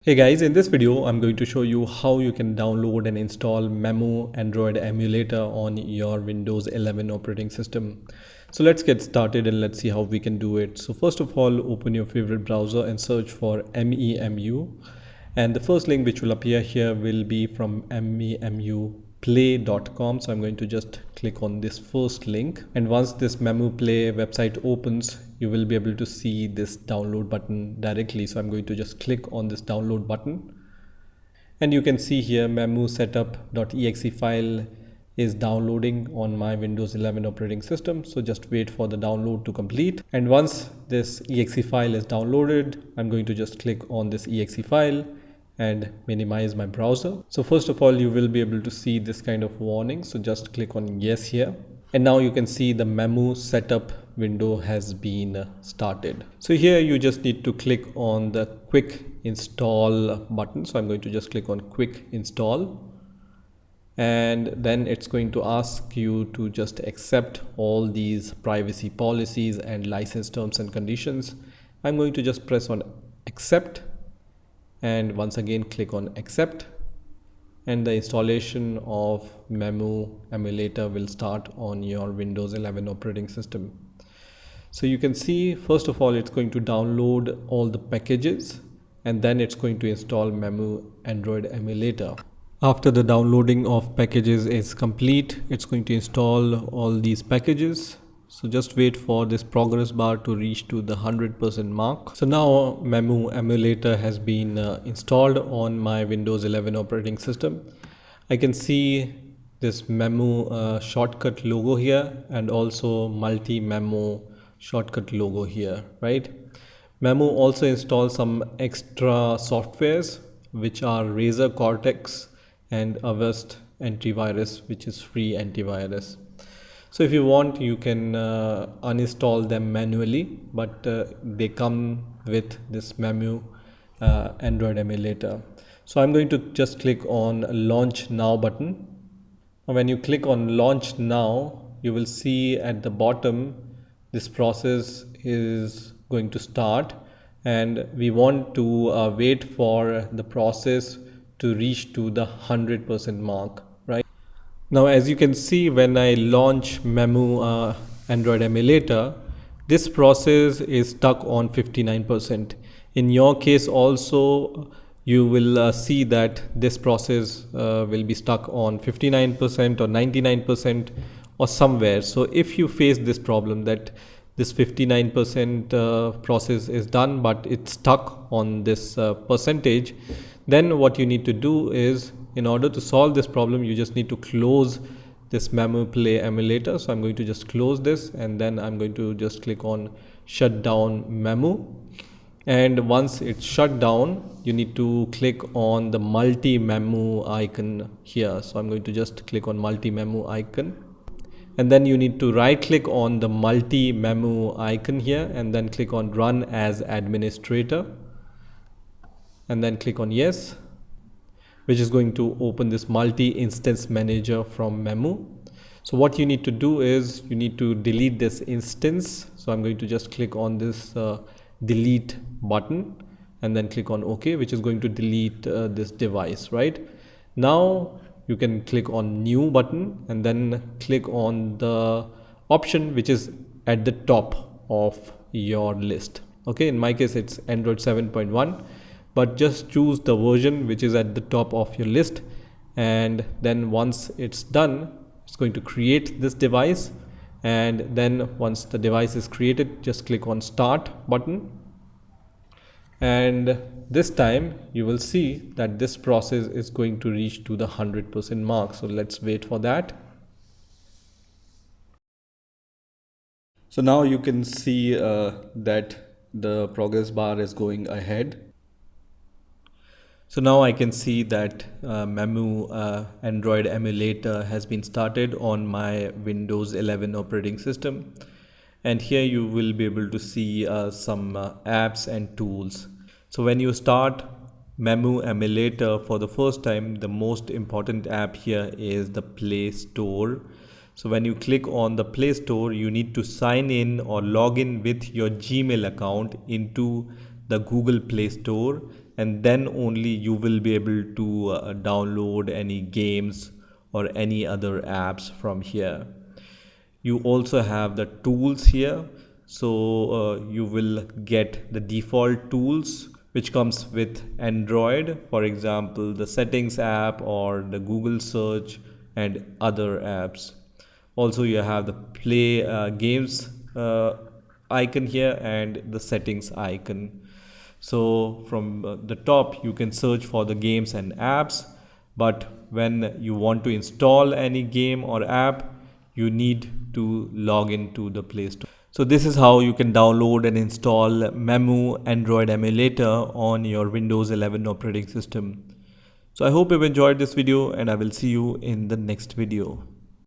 Hey guys, in this video I'm going to show you how you can download and install MEmu Android Emulator on your Windows 11 operating system. So let's get started and let's see how we can do it. So first of all, open your favorite browser and search for MEmu, and the first link which will appear here will be from memuplay.com. So I'm going to just click on this first link, and once this MEmu Play website opens, you will be able to see this download button directly. So I'm going to just click on this download button, and you can see here MEmu setup.exe file is downloading on my Windows 11 operating system. So just wait for the download to complete, and once this exe file is downloaded, I'm going to just click on this exe file and minimize my browser. So first of all, you will be able to see this kind of warning, so just click on yes here, and now you can see the MEmu setup window has been started. So here you just need to click on the quick install button. So I'm going to just click on quick install, and then it's going to ask you to just accept all these privacy policies and license terms and conditions. I'm going to just press on accept, and once again click on accept, and the installation of MEmu Emulator will start on your Windows 11 operating system. So you can see, first of all, it's going to download all the packages, and then it's going to install MEmu Android Emulator. After the downloading of packages is complete, it's going to install all these packages. So just wait for this progress bar to reach to the 100% mark. So now MEmu Emulator has been installed on my Windows 11 operating system. I can see this MEmu shortcut logo here, and also MultiMemu shortcut logo here, right? MEmu also installs some extra softwares, which are Razer Cortex and Avast antivirus, which is free antivirus. So if you want, you can uninstall them manually, but they come with this MEmu Android Emulator. So I'm going to just click on launch now button. When you click on launch now, you will see at the bottom this process is going to start, and we want to wait for the process to reach to the 100% mark, right? Now, as you can see, when I launch MEmu Android Emulator, this process is stuck on 59%. In your case also, you will see that this process will be stuck on 59% or 99% or somewhere. So if you face this problem that this 59% process is done, but it's stuck on this percentage, then what you need to do is, in order to solve this problem, you just need to close this MEmu Play emulator. So I'm going to just close this, and then I'm going to just click on shut down MEmu. And once it's shut down, you need to click on the MultiMemu icon here. So I'm going to just click on MultiMemu icon, and then you need to right click on the MultiMemu icon here, and then click on run as administrator, and then click on yes, which is going to open this multi-instance manager from MEmu. So what you need to do is you need to delete this instance. So I'm going to just click on this delete button, and then click on OK, which is going to delete this device, right? Now you can click on new button, and then click on the option which is at the top of your list. Okay, in my case it's Android 7.1, but just choose the version which is at the top of your list, and then once it's done, it's going to create this device. And then once the device is created, just click on start button, and this time you will see that this process is going to reach to the 100% mark. So let's wait for that. So now you can see that the progress bar is going ahead. So now I can see that MEmu Android Emulator has been started on my Windows 11 operating system. And here you will be able to see some apps and tools. So when you start MEmu Emulator for the first time, the most important app here is the Play Store. So when you click on the Play Store, you need to sign in or log in with your Gmail account into the Google Play Store, and then only you will be able to download any games or any other apps from here. You also have the tools here, so you will get the default tools which comes with Android, for example the settings app or the Google search and other apps. Also you have the play games icon here and the settings icon. So from the top you can search for the games and apps, but when you want to install any game or app, you need to log into the Play Store. So this is how you can download and install MEmu Android Emulator on your Windows 11 operating system. So I hope you've enjoyed this video, and I will see you in the next video.